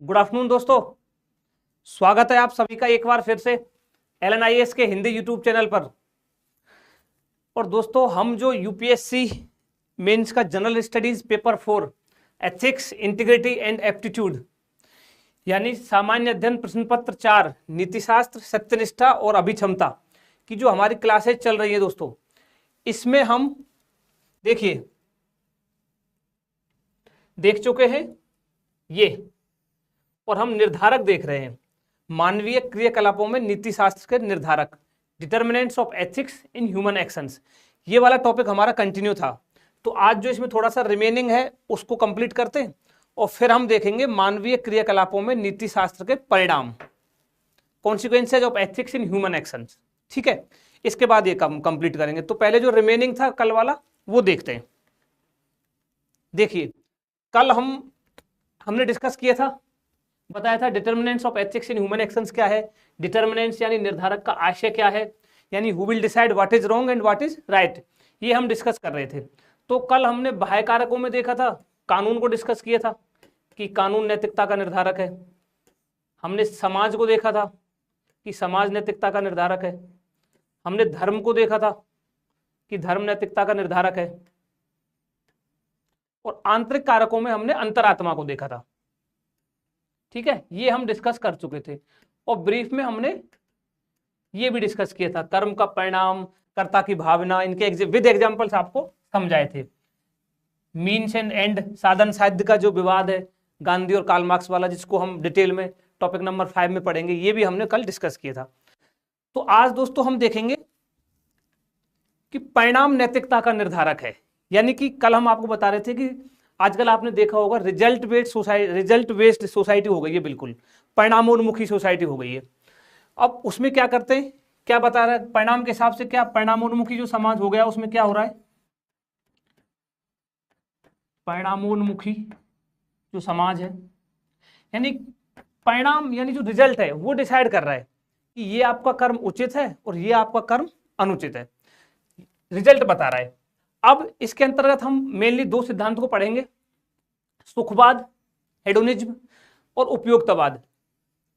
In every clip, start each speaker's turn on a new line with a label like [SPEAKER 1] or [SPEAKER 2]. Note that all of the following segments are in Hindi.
[SPEAKER 1] गुड आफ्टरनून दोस्तों, स्वागत है आप सभी का एक बार फिर से LNIS के हिंदी यूट्यूब चैनल पर। और दोस्तों, हम जो यूपीएससी मेंस का general studies paper 4 ethics, integrity and aptitude यानी सामान्य अध्ययन प्रश्न पत्र 4 नीतिशास्त्र, सत्यनिष्ठा और अभिक्षमता की जो हमारी क्लासेज चल रही है दोस्तों, इसमें हम देख चुके हैं ये, और हम निर्धारक देख रहे हैं। मानवीय क्रियाकलापों में नीतिशास्त्र के निर्धारक, determinants of ethics in human actions, ये वाला टॉपिक हमारा कंटिन्यू था। तो आज जो इसमें थोड़ा सा रिमेनिंग है उसको कंप्लीट करते हैं और फिर हम देखेंगे मानवीय क्रियाकलापों में नीतिशास्त्र के परिणाम, consequences of ethics in human actions. ठीक है, इसके बाद ये कंप्लीट करेंगे। तो पहले जो रिमेनिंग था कल वाला वो देखते हैं। देखिए, कल हमने डिस्कस किया था, बताया था determinants of ethics in human actions क्या है, डिटर्मिनेंट्स यानी निर्धारक का आशय क्या है, यानी who will decide what is wrong and what is right, ये हम डिस्कस कर रहे थे। तो कल हमने बाह्य कारकों में देखा था, कानून को डिस्कस किया था कि कानून नैतिकता का निर्धारक है। हमने समाज को देखा था कि समाज नैतिकता का निर्धारक है। हमने धर्म को देखा था कि धर्म नैतिकता का निर्धारक है। और आंतरिक कारकों में हमने अंतरात्मा को देखा था। ठीक है, ये हम डिस्कस कर चुके थे। और ब्रीफ में हमने ये भी डिस्कस किया था, कर्म का परिणाम, कर्ता की भावना, इनके विद एग्जांपल्स आपको समझाए थे। मीन्स एंड एंड, साधन साध्य का जो विवाद है गांधी और कार्ल मार्क्स वाला, जिसको हम डिटेल में टॉपिक नंबर 5 में पढ़ेंगे, ये भी हमने कल डिस्कस किया था। तो आज दोस्तों हम देखेंगे कि परिणाम नैतिकता का निर्धारक है। यानी कि कल हम आपको बता रहे थे कि आजकल आपने देखा होगा रिजल्ट बेस्ड सोसाइटी हो गई है, बिल्कुल परिणामोन्मुखी सोसाइटी हो गई है। अब उसमें क्या करते हैं, क्या बता रहा है परिणाम के हिसाब से, क्या परिणामोन्मुखी जो समाज हो गया उसमें क्या हो रहा है, परिणामोन्मुखी जो समाज है, यानी परिणाम यानी जो रिजल्ट है वो डिसाइड कर रहा है कि ये आपका कर्म उचित है और ये आपका कर्म अनुचित है, रिजल्ट बता रहा है। अब इसके अंतर्गत हम मेनली 2 सिद्धांत को पढ़ेंगे, सुखवाद हेडोनिज्म और उपयोगितावाद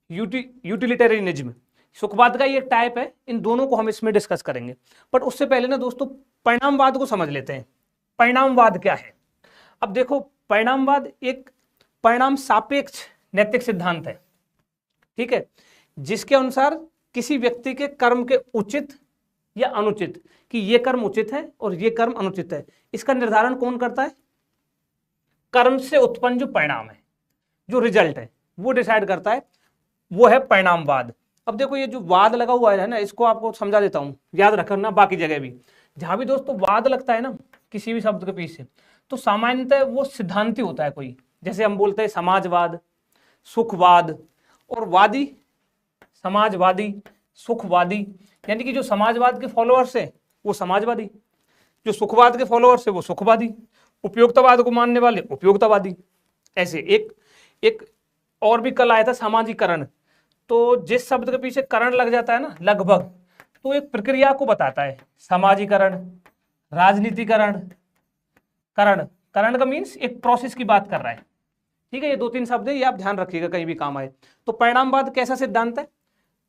[SPEAKER 1] यूटिलिटेरियनिज्म। सुखवाद का ये टाइप है, इन दोनों को हम इसमें डिस्कस करेंगे। बट उससे पहले ना दोस्तों परिणामवाद को समझ लेते हैं। परिणामवाद क्या है? अब देखो, परिणामवाद एक परिणाम सापेक्ष नैतिक सिद्धांत है। ठीक है, जिसके अनुसार किसी व्यक्ति के कर्म के उचित या अनुचित, कि ये कर्म उचित है और ये कर्म अनुचित है, इसका निर्धारण कौन करता है? कर्म से उत्पन्न जो परिणाम है, जो रिजल्ट है, वो डिसाइड करता है, वो है परिणामवाद। अब देखो, ये जो वाद लगा हुआ है ना, इसको आपको समझा देता हूं, याद रखना बाकी जगह भी। जहां भी दोस्तों वाद लगता है ना किसी भी शब्द के पीछे, तो सामान्यतः वो सिद्धांति होता है कोई। जैसे हम बोलते हैं समाजवाद, सुखवाद और वादी, समाजवादी, सुखवादी, यानी कि जो समाजवाद के फॉलोअर्स हैं वो समाजवादी, जो सुखवाद के फॉलोअर्स है वो सुखवादी, उपयोगितावाद को मानने वाले उपयोगितावादी। ऐसे एक और भी कल आया था, सामाजिकरण। तो जिस शब्द के पीछे करण लग जाता है ना लगभग, तो एक प्रक्रिया को बताता है, समाजीकरण, राजनीतिकरण, करण का मीन्स एक प्रोसेस की बात कर रहा है। ठीक है, ये 2-3 शब्द है, ये आप ध्यान रखिएगा कहीं भी काम आए। तो परिणामवाद कैसा सिद्धांत है?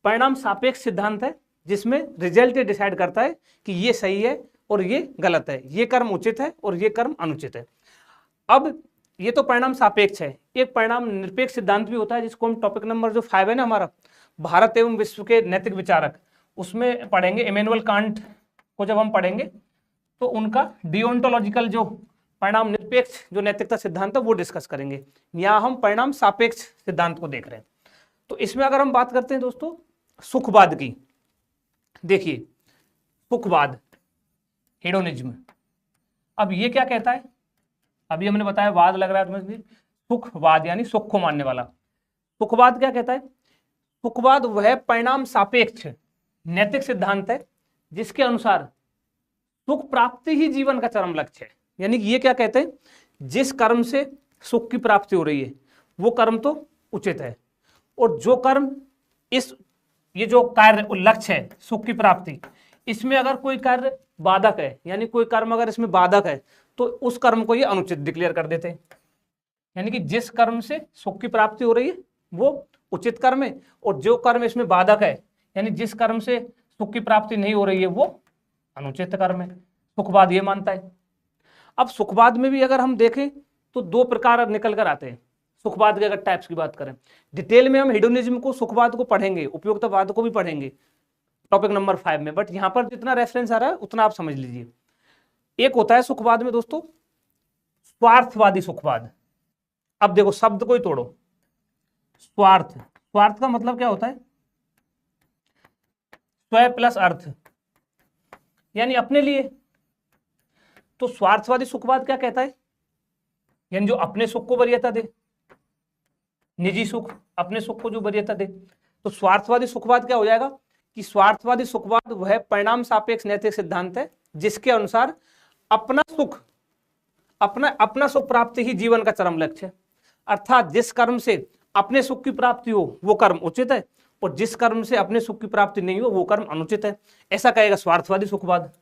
[SPEAKER 1] परिणाम सापेक्ष सिद्धांत है, जिसमें रिजल्ट ये डिसाइड करता है कि ये सही है और ये गलत है, ये कर्म उचित है और ये कर्म अनुचित है। अब ये तो परिणाम सापेक्ष है। एक परिणाम निरपेक्ष सिद्धांत भी होता है, जिसको हम टॉपिक नंबर जो 5 है ना हमारा, भारत एवं विश्व के नैतिक विचारक, उसमें पढ़ेंगे। इमैनुअल कांट को जब हम पढ़ेंगे तो उनका डिओन्टोलॉजिकल जो परिणाम निरपेक्ष जो नैतिकता सिद्धांत है वो डिस्कस करेंगे। यहाँ हम परिणाम सापेक्ष सिद्धांत को देख रहे हैं। तो इसमें अगर हम बात करते हैं दोस्तों सुखवाद की, देखिए सुखवाद हेडोनिज्म। अब ये क्या कहता है? अभी हमने बताया वाद लग रहा है तुम्हें, सुखवाद यानी सुख को मानने वाला। सुखवाद क्या कहता है? सुखवाद वह परिणाम सापेक्ष नैतिक सिद्धांत है जिसके अनुसार सुख प्राप्ति ही जीवन का चरम लक्ष्य है। यानी कि ये क्या कहते हैं, जिस कर्म से सुख की प्राप्ति हो रही है वो कर्म तो उचित है, और जो कर्म ये जो कार्य लक्ष्य है सुख की प्राप्ति, इसमें अगर कोई कार्य बाधक है, यानी कोई कर्म अगर इसमें बाधक है, तो उस कर्म को ये अनुचित डिक्लेयर कर देते हैं। यानी कि जिस कर्म से सुख की प्राप्ति हो रही है वो उचित कर्म है, और जो कर्म इसमें बाधक है यानी जिस कर्म से सुख की प्राप्ति नहीं हो रही है वो अनुचित कर्म है। सुखवाद ये मानता है। अब सुखवाद में भी अगर हम देखें तो दो प्रकार निकल कर आते हैं। सुखवाद के अगर टाइप्स की बात करें, डिटेल में हम हेडोनिज्म को, सुखवाद को पढ़ेंगे, उपयोगितावाद को भी पढ़ेंगे टॉपिक नंबर 5 में, बट यहां पर जितना रेफरेंस आ रहा है उतना आप समझ लीजिए। एक होता है सुखवाद में दोस्तों स्वार्थवादी सुखवाद। अब देखो शब्द को ही तोड़ो, स्वार्थ, स्वार्थ का मतलब क्या होता है? स्व प्लस अर्थ, यानी अपने लिए। तो स्वार्थवादी सुखवाद क्या कहता है? यानी जो अपने सुख को वरीयता दे, निजी सुख, अपने सुख को जो वरीयता दे। तो स्वार्थवादी सुखवाद क्या हो जाएगा कि स्वार्थवादी सुखवाद वह परिणाम सापेक्ष नैतिक सिद्धांत है जिसके अनुसार अपना सुख प्राप्ति ही जीवन का चरम लक्ष्य है। अर्थात जिस कर्म से अपने सुख की प्राप्ति हो वो कर्म उचित है, और जिस कर्म से अपने सुख की प्राप्ति नहीं हो वो कर्म अनुचित है, ऐसा कहेगा स्वार्थवादी सुखवाद।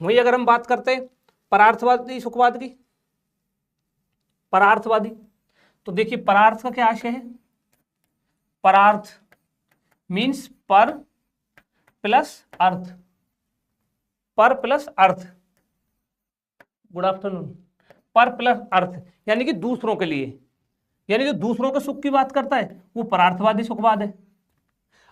[SPEAKER 1] वही अगर हम बात करते हैं परार्थवादी सुखवाद की, परार्थवादी, तो देखिए परार्थ का क्या आशय है? परार्थ मीन्स पर प्लस अर्थ, पर प्लस अर्थ, गुड आफ्टरनून, पर प्लस अर्थ, यानी कि दूसरों के लिए, यानी जो दूसरों के सुख की बात करता है वो परार्थवादी सुखवाद है।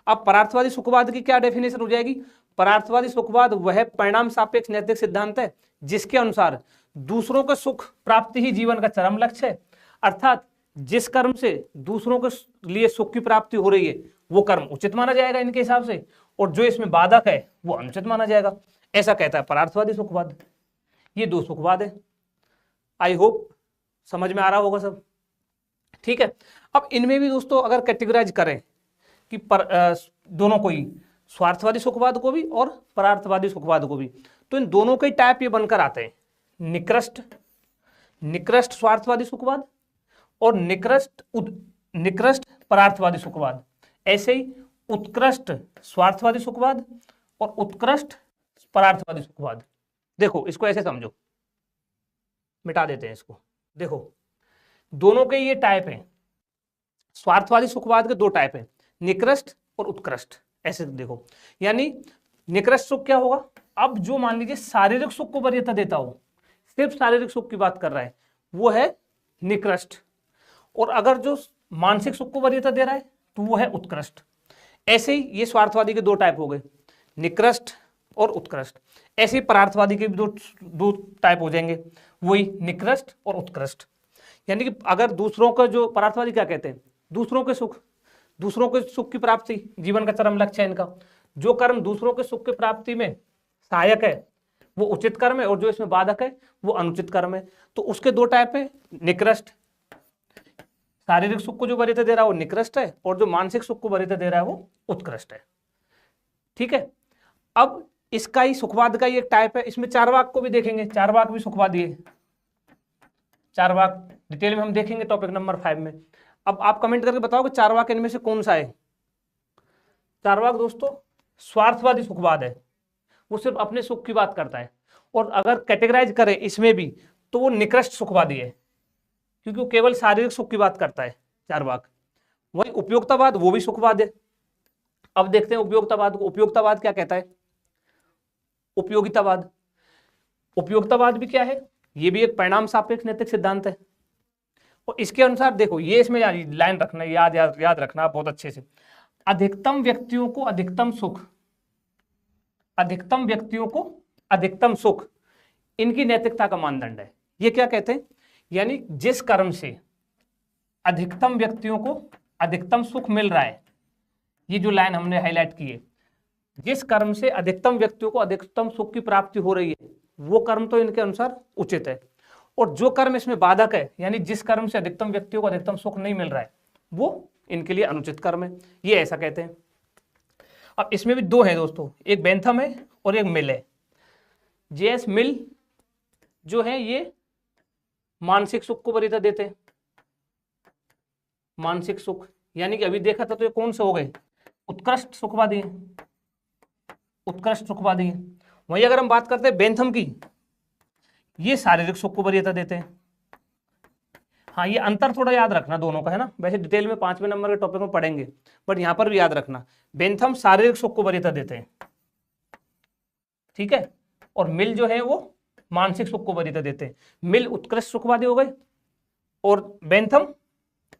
[SPEAKER 1] अब परार्थवादी सुखवाद की क्या डेफिनेशन हो जाएगी? परार्थवादी सुखवाद वह परिणाम सापेक्ष नैतिक सिद्धांत है जिसके अनुसार दूसरों के सुख प्राप्ति ही जीवन का चरम लक्ष्य है। अर्थात जिस कर्म से दूसरों के लिए सुख की प्राप्ति हो रही है वो कर्म उचित माना जाएगा इनके हिसाब से, और जो इसमें बाधक है वो अनुचित माना जाएगा, ऐसा कहता है परार्थवादी सुखवाद। ये दो सुखवाद है। आई होप समझ में आ रहा होगा सब, ठीक है। अब इनमें भी दोस्तों अगर कैटेगराइज करें कि दोनों को ही, स्वार्थवादी सुखवाद को भी और परार्थवादी सुखवाद को भी, तो इन दोनों के टाइप ये बनकर आते हैं, निकृष्ट स्वार्थवादी सुखवाद और निकृष्ट परार्थवादी सुखवाद। ऐसे ही उत्कृष्ट स्वार्थवादी सुखवाद और उत्कृष्ट परार्थवादी सुखवाद। देखो इसको ऐसे समझो, मिटा देते हैं इसको। देखो दोनों के ये टाइप हैं, स्वार्थवादी सुखवाद के दो टाइप हैं, निकृष्ट और उत्कृष्ट। ऐसे देखो, यानी निकृष्ट सुख क्या होगा? अब जो मान लीजिए शारीरिक सुख को वरीयता देता हो, सिर्फ शारीरिक सुख की बात कर रहा है, वो है निकृष्ट, और अगर जो मानसिक सुख को वरीयता दे रहा है तो वो है उत्कृष्ट। ऐसे ही ये स्वार्थवादी के दो टाइप हो गए, निकृष्ट और उत्कृष्ट। ऐसे ही परार्थवादी के भी दो टाइप हो जाएंगे, वही निकृष्ट और उत्कृष्ट। यानी कि अगर दूसरों का, जो परार्थवादी क्या कहते हैं, दूसरों के सुख की प्राप्ति जीवन का चरम लक्ष्य है इनका। जो कर्म दूसरों के सुख की प्राप्ति में सहायक है वो उचित कर्म है, और जो इसमें बाधक है वो अनुचित कर्म है। तो उसके दो टाइप है, निकृष्ट, शारीरिक सुख को जो वरीयता दे रहा है वो निकृष्ट है, और जो मानसिक सुख को वरीयता दे रहा है वो उत्कृष्ट है, ठीक है। अब इसका ही सुखवाद का ही एक टाइप है, इसमें चारवाक को भी देखेंगे, चारवाक भी सुखवादी है। चारवाक डिटेल में हम देखेंगे टॉपिक नंबर 5 में। अब आप कमेंट करके बताओ कि चारवाक इनमें से कौन सा है? चारवाक दोस्तों स्वार्थवादी सुखवाद है, वो सिर्फ अपने सुख की बात करता है, और अगर कैटेगराइज करें इसमें भी तो वो निकृष्ट सुखवादी है, क्योंकि वो केवल शारीरिक सुख की बात करता है चारवाक। वही उपयोगितावाद, वो भी सुखवाद है। अब देखते हैं उपयोगितावाद को। उपयोगितावाद क्या कहता है? उपयोगितावाद भी क्या है? ये भी एक परिणाम सापेक्ष नैतिक सिद्धांत है, और इसके अनुसार देखो, ये इसमें लाइन रखना, याद रखना बहुत अच्छे से। अधिकतम व्यक्तियों को अधिकतम सुख इनकी नैतिकता का मानदंड है। ये क्या कहते हैं? यानी जिस कर्म से अधिकतम व्यक्तियों को अधिकतम सुख मिल रहा है, ये जो लाइन हमने हाईलाइट की है, जिस कर्म से अधिकतम व्यक्तियों को अधिकतम सुख की प्राप्ति हो रही है वो कर्म तो इनके अनुसार उचित है, और जो कर्म इसमें बाधक है, यानी जिस कर्म से अधिकतम व्यक्तियों को अधिकतम सुख नहीं मिल रहा है, वो इनके लिए अनुचित कर्म है, ये ऐसा कहते हैं। अब इसमें भी दो हैं दोस्तों, एक बेंथम है और एक मिल है। जेएस मिल जो है ये मानसिक सुख को वरीयता देते हैं, मानसिक सुख, यानी कि अभी देखा था तो ये कौन से हो गए? उत्कृष्ट सुखवादी है, उत्कृष्ट सुखवादी है। वहीं अगर हम बात करते हैं बेंथम की, ये शारीरिक सुख को वरीयता देते हैं। हाँ, ये अंतर थोड़ा याद रखना दोनों का, है ना। वैसे डिटेल में 5वें नंबर के टॉपिक में पढ़ेंगे, बट यहाँ पर भी याद रखना, बेंथम शारीरिक सुख को वरीयता देते हैं, ठीक है, और मिल जो है वो मानसिक सुख को वरीयता देते हैं। मिल उत्कृष्ट सुखवादी हो गए और बेंथम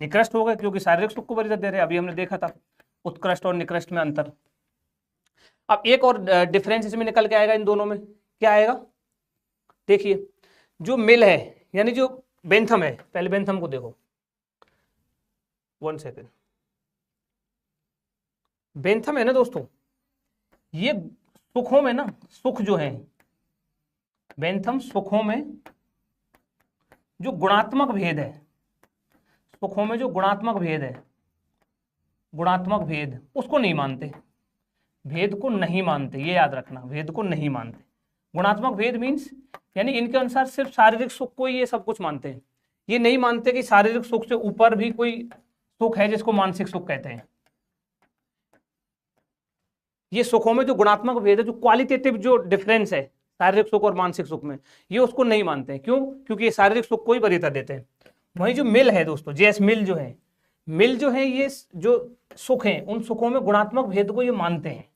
[SPEAKER 1] निकृष्ट हो गए, क्योंकि शारीरिक सुख को वरीयता दे रहे हैं। अभी हमने देखा था उत्कृष्ट और निकृष्ट में अंतर। अब एक और डिफरेंस इसमें निकल के आएगा इन दोनों में, क्या आएगा देखिए, जो मिल है यानी जो बेंथम है, पहले बेंथम को देखो, 1 सेकेंड। बेंथम है ना दोस्तों, ये सुखों में ना, सुख जो है बेंथम सुखों में जो गुणात्मक भेद है, सुखों में जो गुणात्मक भेद है, गुणात्मक भेद उसको नहीं मानते, भेद को नहीं मानते, ये याद रखना, भेद को नहीं मानते। गुणात्मक भेद मीन्स यानी इनके अनुसार सिर्फ शारीरिक सुख को ये सब कुछ मानते हैं, ये नहीं मानते कि शारीरिक सुख से ऊपर भी कोई सुख है जिसको मानसिक सुख कहते हैं। ये सुखों में जो गुणात्मक भेद है, जो क्वालिटेटिव जो डिफरेंस है शारीरिक सुख और मानसिक सुख में, ये उसको नहीं मानते हैं। क्यों? क्योंकि ये शारीरिक सुख को ही वरीयता देते हैं। वही जो मिल है दोस्तों, जेएस मिल जो है, मिल जो है ये जो सुख है उन सुखों में गुणात्मक भेद को ये मानते हैं।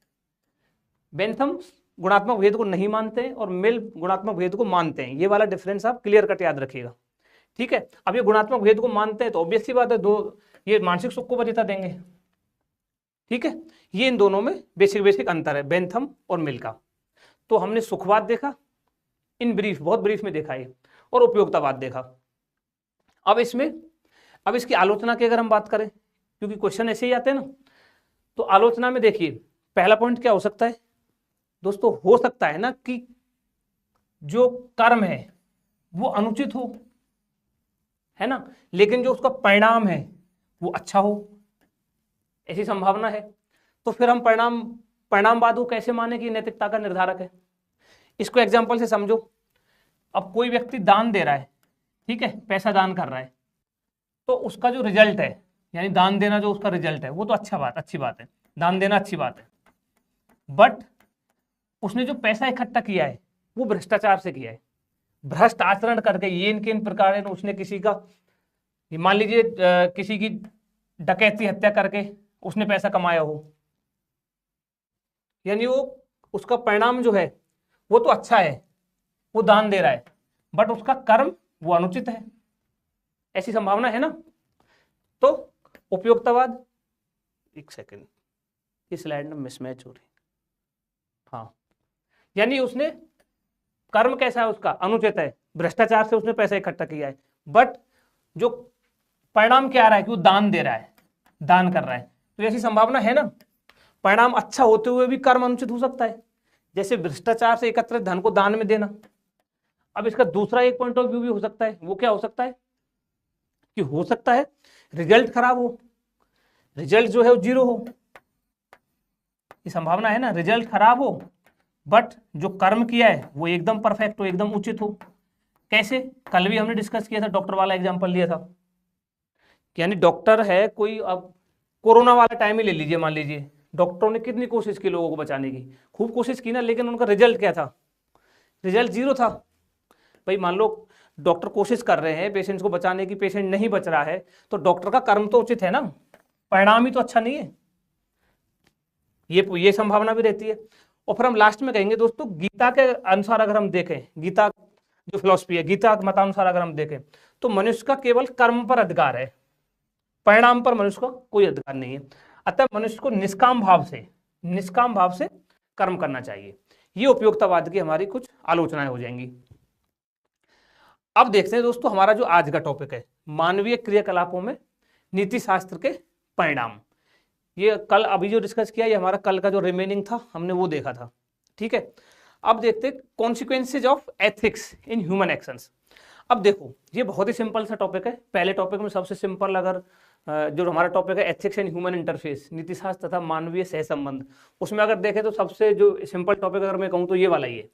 [SPEAKER 1] बेंथम गुणात्मक भेद को नहीं मानते और मिल गुणात्मक भेद को मानते हैं। ये वाला डिफरेंस आप क्लियर कट याद रखिएगा, ठीक है। अब ये गुणात्मक भेद को मानते हैं तो ऑब्वियस सी बात है, दो ये मानसिक सुख को वरीयता देंगे, ठीक है। ये इन दोनों में बेसिक अंतर है बेंथम और मिल का। तो हमने सुखवाद देखा इन ब्रीफ, बहुत ब्रीफ में देखा ये, और उपयोगितावाद देखा। अब इसकी आलोचना की अगर हम बात करें, क्योंकि क्वेश्चन ऐसे ही आते हैं ना, तो आलोचना में देखिए पहला पॉइंट क्या हो सकता है दोस्तों, हो सकता है ना कि जो कर्म है वो अनुचित हो, है ना, लेकिन जो उसका परिणाम है वो अच्छा हो, ऐसी संभावना है। तो फिर हम परिणामवाद को कैसे माने कि नैतिकता का निर्धारक है। इसको एग्जाम्पल से समझो। अब कोई व्यक्ति दान दे रहा है, ठीक है, पैसा दान कर रहा है, तो उसका जो रिजल्ट है, यानी दान देना जो उसका रिजल्ट है, वो तो अच्छी बात है, दान देना अच्छी बात है। बट उसने जो पैसा इकट्ठा किया है वो भ्रष्टाचार से किया है, भ्रष्ट आचरण करके, ये इनके इन प्रकार उसने किसी का, मान लीजिए किसी की डकैती हत्या करके उसने पैसा कमाया हो, यानी वो उसका परिणाम जो है वो तो अच्छा है, वो दान दे रहा है, बट उसका कर्म वो अनुचित है, ऐसी संभावना है ना। तो उपयोगितावाद, एक सेकंड, इस स्लाइड में मिसमैच हो रही, हाँ, यानी उसने कर्म कैसा है, उसका अनुचित है, भ्रष्टाचार से उसने पैसा इकट्ठा किया है, बट जो परिणाम क्या आ रहा है कि वो दान दे रहा है, दान कर रहा है, तो ऐसी संभावना है ना। परिणाम अच्छा होते हुए भी कर्म अनुचित हो सकता है, जैसे भ्रष्टाचार से एकत्रित धन को दान में देना। अब इसका दूसरा एक पॉइंट ऑफ व्यू भी हो सकता है, वो क्या हो सकता है कि हो सकता है रिजल्ट खराब हो, रिजल्ट जो है वो 0 हो, ये संभावना है ना, रिजल्ट खराब हो बट जो कर्म किया है वो एकदम परफेक्ट हो, एकदम उचित हो। कैसे? कल भी हमने डिस्कस किया था, डॉक्टर वाला एग्जांपल लिया था, यानी डॉक्टर है कोई, अब कोरोना वाला टाइम ही ले लीजिए, मान लीजिए डॉक्टरों ने कितनी कोशिश की लोगों को बचाने की, खूब कोशिश की ना, लेकिन उनका रिजल्ट क्या था, रिजल्ट 0 था। भाई मान लो डॉक्टर कोशिश कर रहे हैं पेशेंट्स को बचाने की, पेशेंट नहीं बच रहा है, तो डॉक्टर का कर्म तो उचित है ना, परिणाम ही तो अच्छा नहीं है, ये संभावना भी रहती है। और फिर हम लास्ट में कहेंगे दोस्तों, गीता के अनुसार अगर हम देखें, गीता जो फिलॉसफी है, गीता के मतानुसार अगर हम देखें, तो मनुष्य का केवल कर्म पर अधिकार है, परिणाम पर मनुष्य का कोई अधिकार नहीं है। अतः मनुष्य को निष्काम भाव से कर्म करना चाहिए। ये उपयोगितावाद की हमारी कुछ आलोचनाएं हो जाएंगी। अब देखते हैं दोस्तों हमारा जो आज का टॉपिक है, मानवीय क्रियाकलापों में नीति शास्त्र के परिणाम। ये कल अभी जो डिस्कस किया, ये हमारा कल का जो रिमेनिंग था हमने वो देखा था, ठीक है। अब देखते हैं consequences of ethics in human actions. अब देखो ये बहुत ही सिंपल सा टॉपिक है। पहले टॉपिक में सबसे सिंपल अगर जो हमारा टॉपिक है एथिक्स एंड ह्यूमन इंटरफेस, नीति शास्त्र तथा मानवीय सहसंबंध, उसमें अगर देखें तो सबसे जो सिंपल टॉपिक अगर मैं कहूँ तो ये वाला ही है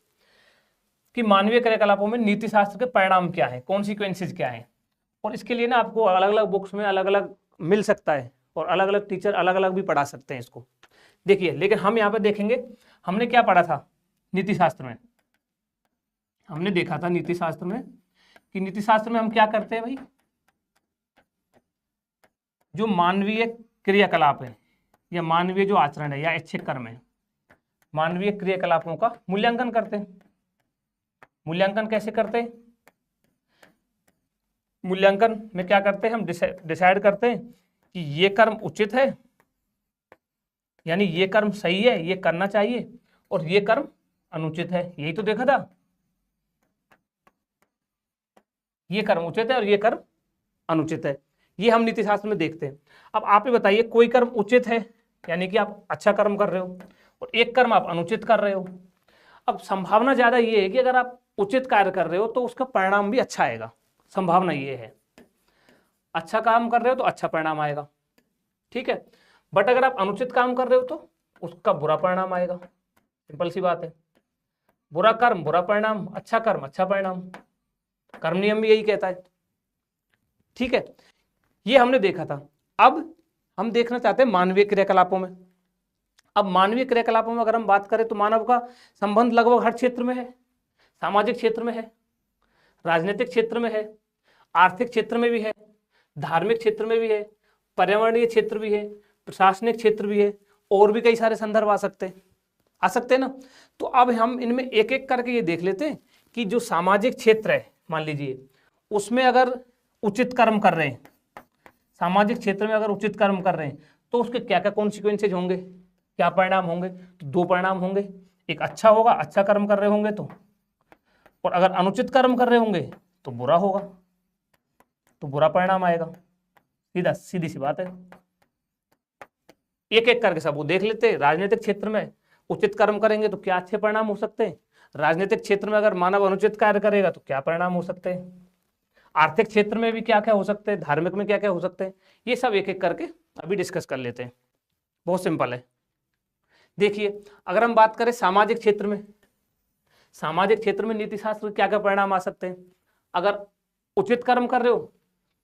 [SPEAKER 1] कि मानवीय क्रियाकलापों में नीति शास्त्र के परिणाम क्या है, कॉन्सिक्वेंसेज क्या है। और इसके लिए ना आपको अलग अलग बुक्स में अलग अलग मिल सकता है और अलग अलग टीचर अलग अलग भी पढ़ा सकते हैं इसको, देखिए। लेकिन हम यहाँ पे देखेंगे हमने क्या पढ़ा था नीति शास्त्र में, हमने देखा था नीति शास्त्र में कि नीति शास्त्र में हम क्या करते हैं भाई, जो मानवीय क्रियाकलाप है या मानवीय जो आचरण है या ऐच्छिक कर्म है, मानवीय क्रियाकलापों का मूल्यांकन करते हैं। मूल्यांकन कैसे करते हैं? मूल्यांकन में क्या करते हैं हम? डिसाइड करते हैं कि ये कर्म उचित है, यानी ये कर्म सही है, ये करना चाहिए, और ये कर्म अनुचित है। यही तो देखा था, ये कर्म उचित है और ये कर्म अनुचित है। ये हम नीति शास्त्र में देखते हैं। अब आप ही बताइए, कोई कर्म उचित है यानी कि आप अच्छा कर्म कर रहे हो, और एक कर्म आप अनुचित कर रहे हो। अब संभावना ज्यादा ये है कि अगर आप उचित कार्य कर रहे हो तो उसका परिणाम भी अच्छा आएगा। संभावना ये है, अच्छा काम कर रहे हो तो अच्छा परिणाम आएगा, ठीक है। बट अगर आप अनुचित काम कर रहे हो तो उसका बुरा परिणाम आएगा। सिंपल सी बात है, बुरा कर्म बुरा परिणाम, अच्छा कर्म अच्छा परिणाम। कर्म नियम भी यही कहता है, ठीक है। ये हमने देखा था। अब हम देखना चाहते हैं मानवीय क्रियाकलापों में। अब मानवीय क्रियाकलापों में अगर हम बात करें तो मानव का संबंध लगभग हर क्षेत्र में है। सामाजिक क्षेत्र में है, राजनीतिक क्षेत्र में है, आर्थिक क्षेत्र में भी है, धार्मिक क्षेत्र में भी है, पर्यावरणीय क्षेत्र भी है, प्रशासनिक क्षेत्र भी है, और भी कई सारे संदर्भ आ सकते हैं ना। तो अब हम इनमें एक एक करके ये देख लेते हैं कि जो सामाजिक क्षेत्र है, मान लीजिए उसमें अगर उचित कर्म कर रहे हैं, सामाजिक क्षेत्र में अगर उचित कर्म कर रहे हैं तो उसके क्या क्या कॉन्सिक्वेंसेज होंगे, क्या परिणाम होंगे? तो दो परिणाम होंगे, एक अच्छा होगा, अच्छा कर्म कर रहे होंगे तो, और अगर अनुचित कर्म कर रहे होंगे तो बुरा होगा, तो बुरा परिणाम आएगा। सीधी सी बात है। एक एक करके सब वो देख लेते हैं। राजनीतिक क्षेत्र में उचित कर्म करेंगे तो क्या अच्छे परिणाम हो सकते हैं, राजनीतिक क्षेत्र में अगर मानव अनुचित कार्य करेगा तो क्या परिणाम हो सकते हैं, आर्थिक क्षेत्र में भी क्या क्या हो सकते हैं, धार्मिक में क्या क्या हो सकते हैं। ये सब एक एक करके अभी डिस्कस कर लेते हैं। बहुत सिंपल है। देखिए, अगर हम बात करें सामाजिक क्षेत्र में, सामाजिक क्षेत्र में नीति शास्त्र के क्या क्या परिणाम आ सकते हैं। अगर उचित कर्म कर रहे हो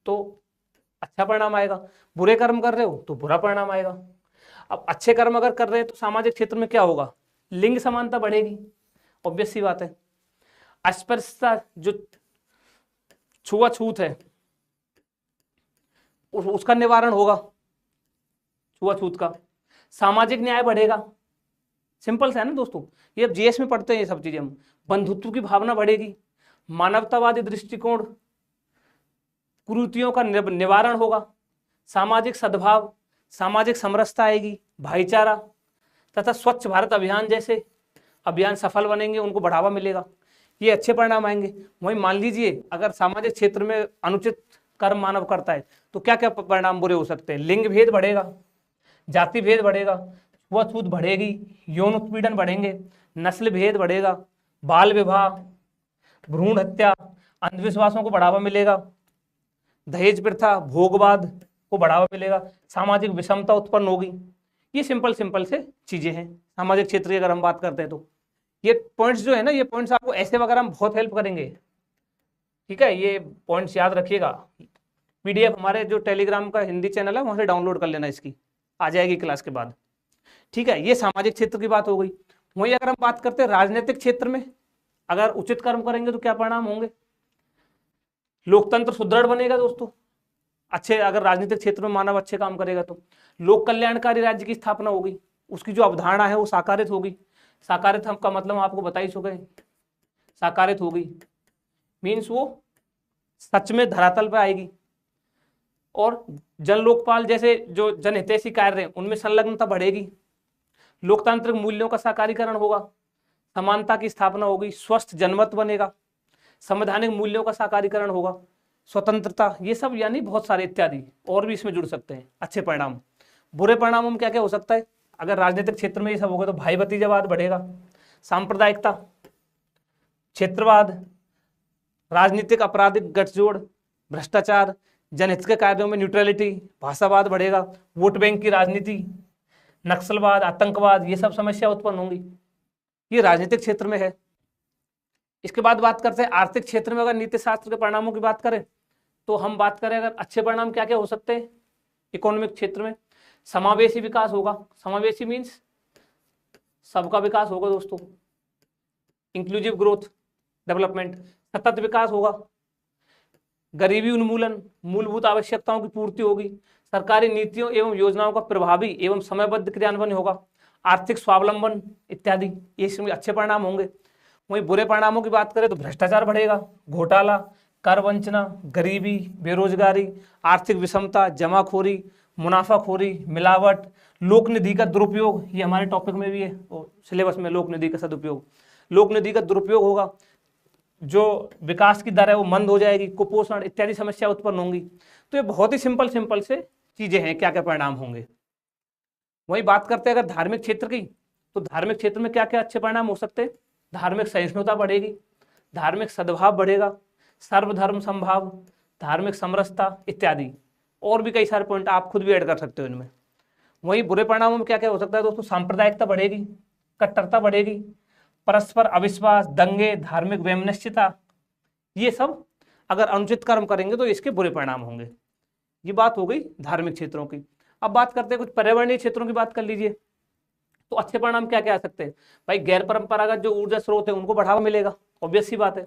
[SPEAKER 1] तो अच्छा परिणाम आएगा, बुरे कर्म कर रहे हो तो बुरा परिणाम आएगा। अब अच्छे कर्म अगर कर रहे हैं तो सामाजिक क्षेत्र में क्या होगा? लिंग समानता बढ़ेगी, ऑब्वियस सी बात है। अस्पृश्यता, जो छुआछूत है, उसका निवारण होगा, छुआछूत का। सामाजिक न्याय बढ़ेगा, सिंपल सा है ना दोस्तों, ये अब जीएस में पढ़ते हैं ये सब चीजें हम। बंधुत्व की भावना बढ़ेगी, मानवतावादी दृष्टिकोण, कुरीतियों का निवारण होगा, सामाजिक सद्भाव, सामाजिक समरसता आएगी, भाईचारा तथा स्वच्छ भारत अभियान जैसे अभियान सफल बनेंगे, उनको बढ़ावा मिलेगा। ये अच्छे परिणाम आएंगे। वहीं मान लीजिए अगर सामाजिक क्षेत्र में अनुचित कर्म मानव करता है तो क्या क्या परिणाम बुरे हो सकते हैं? लिंग भेद बढ़ेगा, जाति भेद बढ़ेगा, छुआछूत बढ़ेगी, यौन उत्पीड़न बढ़ेंगे, नस्ल भेद बढ़ेगा, बाल विवाह, भ्रूण हत्या, अंधविश्वासों को बढ़ावा मिलेगा, दहेज प्रथा, भोगवाद को बढ़ावा मिलेगा, सामाजिक विषमता उत्पन्न होगी। ये सिंपल से चीजें हैं सामाजिक क्षेत्र की अगर हम बात करते हैं तो। ये पॉइंट्स जो है ना, ये पॉइंट्स आपको ऐसे वगैरह में बहुत हेल्प करेंगे, ठीक है। ये पॉइंट्स याद रखिएगा। पीडीएफ हमारे जो टेलीग्राम का हिंदी चैनल है वहां से डाउनलोड कर लेना, इसकी आ जाएगी क्लास के बाद, ठीक है। ये सामाजिक क्षेत्र की बात हो गई। वहीं अगर हम बात करते हैं राजनीतिक क्षेत्र में, अगर उचित कर्म करेंगे तो क्या परिणाम होंगे? लोकतंत्र सुदृढ़ बनेगा दोस्तों, अच्छे अगर राजनीतिक क्षेत्र में मानव अच्छे काम करेगा तो। लोक कल्याणकारी राज्य की स्थापना होगी, उसकी जो अवधारणा है वो साकारित होगी। साकारित हम का मतलब आपको बता ही चुके हैं, साकारित होगी मीन्स वो सच में धरातल पर आएगी। और जन लोकपाल जैसे जो जनहितैषी कार्य हैं उनमें संलग्नता बढ़ेगी, लोकतांत्रिक मूल्यों का साकारीकरण होगा, समानता की स्थापना होगी, स्वस्थ जनमत बनेगा, संवैधानिक मूल्यों का साकारीकरण होगा, स्वतंत्रता, ये सब यानी बहुत सारे इत्यादि और भी इसमें जुड़ सकते हैं अच्छे परिणाम। बुरे परिणामों में क्या क्या हो सकता है? अगर राजनीतिक क्षेत्र में ये सब होगा तो भाई भतीजावाद बढ़ेगा, सांप्रदायिकता, क्षेत्रवाद, राजनीतिक आपराधिक गठजोड़, भ्रष्टाचार, जनहित के कार्यों में न्यूट्रलिटी, भाषावाद बढ़ेगा, वोट बैंक की राजनीति, नक्सलवाद, आतंकवाद, ये सब समस्या उत्पन्न होंगी। ये राजनीतिक क्षेत्र में है। इसके बाद बात करते हैं आर्थिक क्षेत्र में। अगर नीति शास्त्र के परिणामों की बात करें तो हम बात करें अगर अच्छे परिणाम क्या क्या हो सकते हैं इकोनॉमिक क्षेत्र में, समावेशी विकास होगा। समावेशी मीन्स सबका विकास होगा दोस्तों, इंक्लूसिव ग्रोथ डेवलपमेंट, सतत विकास होगा, गरीबी उन्मूलन, मूलभूत आवश्यकताओं की पूर्ति होगी, सरकारी नीतियों एवं योजनाओं का प्रभावी एवं समयबद्ध क्रियान्वयन होगा, आर्थिक स्वावलंबन इत्यादि, ये इसमें अच्छे परिणाम होंगे। वहीं बुरे परिणामों की बात करें तो भ्रष्टाचार बढ़ेगा, घोटाला, कर वंचना, गरीबी, बेरोजगारी, आर्थिक विषमता, जमाखोरी, मुनाफाखोरी, मिलावट, लोक निधि का दुरुपयोग, ये हमारे टॉपिक में भी है सिलेबस में, लोक निधि का सदुपयोग, लोक निधि का दुरुपयोग होगा, जो विकास की दर है वो मंद हो जाएगी, कुपोषण इत्यादि समस्या उत्पन्न होंगी। तो ये बहुत ही सिंपल से चीजें हैं, क्या क्या परिणाम होंगे। वही बात करते हैं अगर धार्मिक क्षेत्र की, तो धार्मिक क्षेत्र में क्या क्या अच्छे परिणाम हो सकते हैं। धार्मिक सहिष्णुता बढ़ेगी, धार्मिक सद्भाव बढ़ेगा, सर्वधर्म संभाव, धार्मिक समरसता इत्यादि, और भी कई सारे पॉइंट आप खुद भी ऐड कर सकते हो इनमें। वही बुरे परिणामों में क्या क्या हो सकता है दोस्तों, सांप्रदायिकता बढ़ेगी, कट्टरता बढ़ेगी, परस्पर अविश्वास, दंगे, धार्मिक वैमनस्यता, ये सब अगर अनुचित कर्म करेंगे तो इसके बुरे परिणाम होंगे। ये बात हो गई धार्मिक क्षेत्रों की। अब बात करते हैं कुछ पर्यावरणीय क्षेत्रों की, बात कर लीजिए। तो अच्छे परिणाम क्या क्या आ सकते हैं भाई, गैर परंपरागत जो ऊर्जा स्रोत है उनको बढ़ावा मिलेगा, ऑब्वियस सी बात है।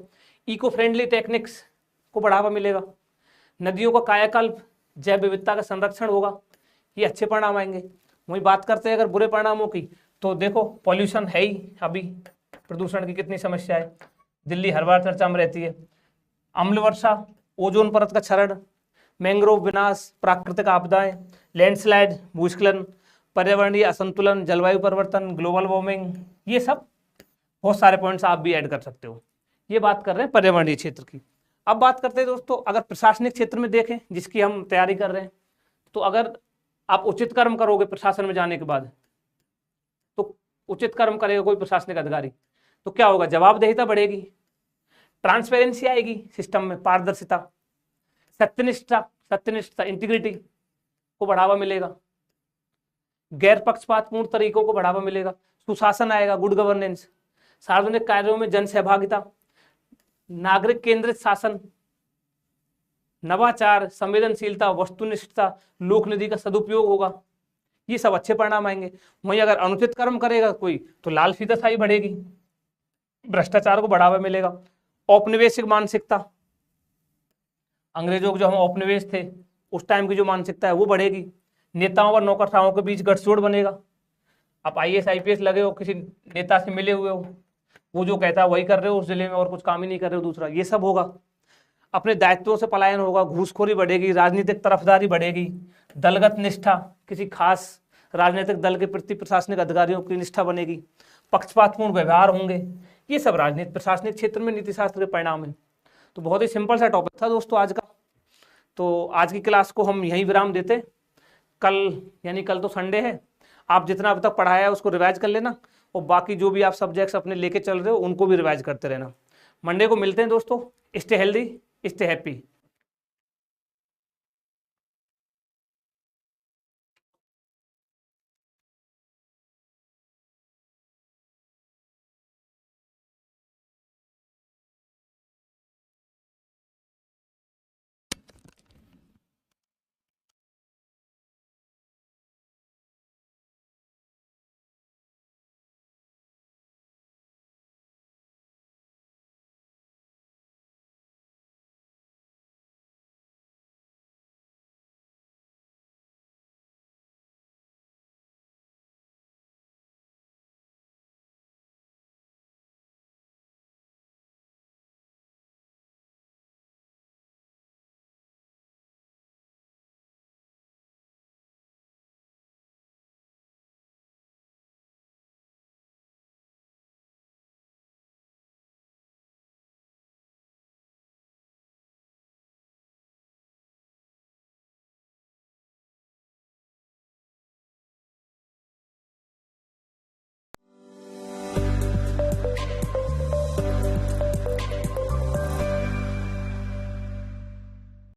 [SPEAKER 1] इको फ्रेंडली टेक्निक्स को बढ़ावा मिलेगा, नदियों का कायाकल्प, जैव विविधता का संरक्षण होगा, ये अच्छे परिणाम आएंगे। वही बात करते हैं अगर बुरे परिणामों की, तो देखो पॉल्यूशन है ही, अभी प्रदूषण की कितनी समस्या है, दिल्ली हर बार चर्चा में रहती है। अम्ल वर्षा, ओजोन परत का क्षरण, मैंग्रोव विनाश, प्राकृतिक आपदाएं, लैंडस्लाइड, भूस्खलन, पर्यावरणीय असंतुलन, जलवायु परिवर्तन, ग्लोबल वार्मिंग, ये सब बहुत सारे पॉइंट्स आप भी ऐड कर सकते हो। ये बात कर रहे हैं पर्यावरणीय क्षेत्र की। अब बात करते हैं दोस्तों अगर प्रशासनिक क्षेत्र में देखें, जिसकी हम तैयारी कर रहे हैं, तो अगर आप उचित कर्म करोगे प्रशासन में जाने के बाद, तो उचित कर्म करेगा कोई प्रशासनिक अधिकारी, तो क्या होगा, जवाबदेहिता बढ़ेगी, ट्रांसपेरेंसी आएगी सिस्टम में, पारदर्शिता, सत्यनिष्ठता इंटीग्रिटी को बढ़ावा मिलेगा, गैर पक्षपातपूर्ण तरीकों को बढ़ावा मिलेगा, सुशासन आएगा, गुड गवर्नेंस, सार्वजनिक कार्यों में जन सहभागिता, नागरिक केंद्रित शासन, नवाचार, संवेदनशीलता, वस्तुनिष्ठता, लोक निधि का सदुपयोग होगा, ये सब अच्छे परिणाम आएंगे। वहीं अगर अनुचित कर्म करेगा कोई तो लालफीताशाही बढ़ेगी, भ्रष्टाचार को बढ़ावा मिलेगा, औपनिवेशिक मानसिकता, अंग्रेजों के जो हम औपनिवेश थे उस टाइम की जो मानसिकता है वो बढ़ेगी, नेताओं और नौकरशाहों के बीच गठजोड़ बनेगा। आप IAS IPS लगे हो, किसी नेता से मिले हुए हो, वो जो कहता है वही कर रहे हो उस जिले में और कुछ काम ही नहीं कर रहे हो दूसरा, ये सब होगा। अपने दायित्वों से पलायन होगा, घूसखोरी बढ़ेगी, राजनीतिक तरफदारी बढ़ेगी, दलगत निष्ठा, किसी खास राजनीतिक दल के प्रति प्रशासनिक अधिकारियों की निष्ठा बनेगी, पक्षपातपूर्ण व्यवहार होंगे, ये सब राजनीतिक प्रशासनिक क्षेत्र में नीति शास्त्र के परिणाम है। तो बहुत ही सिंपल सा टॉपिक था दोस्तों आज का। तो आज की क्लास को हम यहीं विराम देते, कल यानी कल तो संडे है, आप जितना अब तक पढ़ाया है उसको रिवाइज कर लेना, और बाकी जो भी आप सब्जेक्ट्स अपने लेके चल रहे हो उनको भी रिवाइज करते रहना। मंडे को मिलते हैं दोस्तों, स्टे हेल्दी, स्टे हैप्पी।